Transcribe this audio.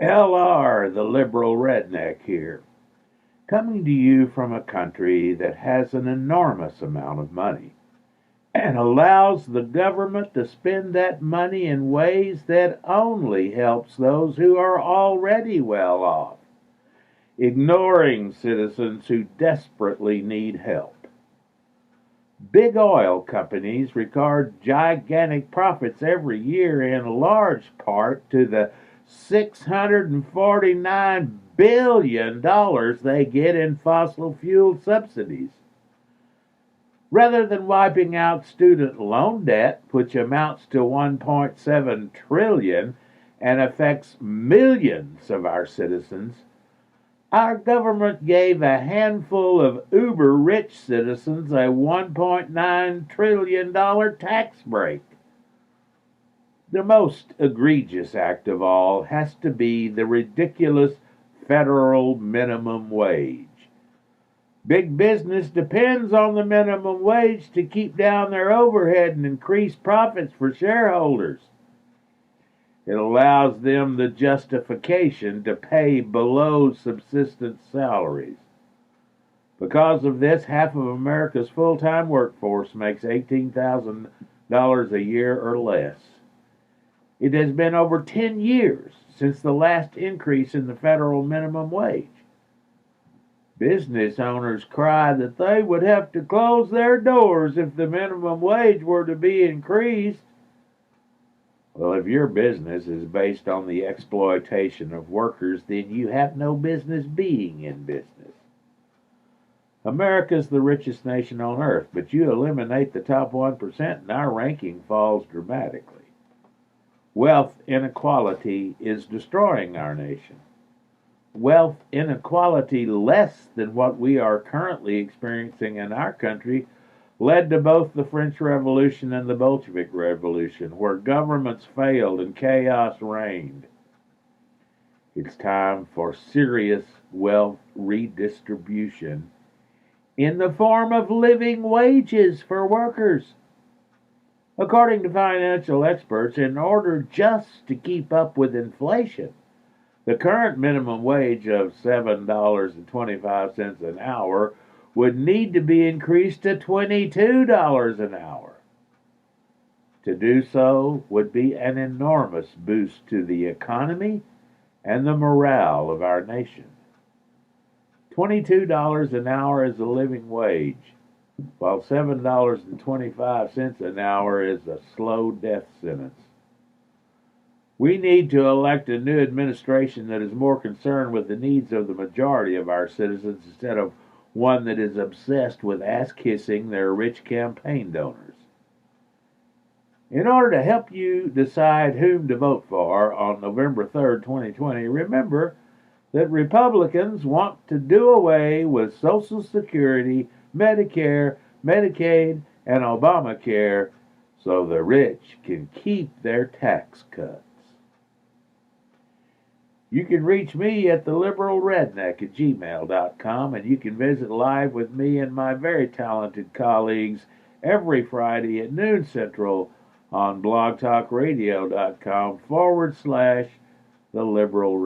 LR, the Liberal Redneck here, coming to you from a country that has an enormous amount of money and allows the government to spend that money in ways that only helps those who are already well off, ignoring citizens who desperately need help. Big oil companies record gigantic profits every year in large part to the $649 billion they get in fossil fuel subsidies. Rather than wiping out student loan debt, which amounts to $1.7 trillion and affects millions of our citizens, our government gave a handful of uber-rich citizens a $1.9 trillion tax break. The most egregious act of all has to be the ridiculous federal minimum wage. Big business depends on the minimum wage to keep down their overhead and increase profits for shareholders. It allows them the justification to pay below subsistence salaries. Because of this, half of America's full-time workforce makes $18,000 a year or less. It has been over 10 years since the last increase in the federal minimum wage. Business owners cry that they would have to close their doors if the minimum wage were to be increased. Well, if your business is based on the exploitation of workers, then you have no business being in business. America is the richest nation on earth, but you eliminate the top 1% and our ranking falls dramatically. Wealth inequality is destroying our nation. Wealth inequality less than what we are currently experiencing in our country led to both the French Revolution and the Bolshevik Revolution, where governments failed and chaos reigned. It's time for serious wealth redistribution in the form of living wages for workers. According to financial experts, in order just to keep up with inflation, the current minimum wage of $7.25 an hour would need to be increased to $22 an hour. To do so would be an enormous boost to the economy and the morale of our nation. $22 an hour is a living wage, while $7.25 an hour is a slow death sentence. We need to elect a new administration that is more concerned with the needs of the majority of our citizens instead of one that is obsessed with ass-kissing their rich campaign donors. In order to help you decide whom to vote for on November 3rd, 2020, remember that Republicans want to do away with Social Security, Medicare, Medicaid, and Obamacare so the rich can keep their tax cuts. You can reach me at theliberalredneck@gmail.com, and you can visit live with me and my very talented colleagues every Friday at noon Central on blogtalkradio.com/theliberal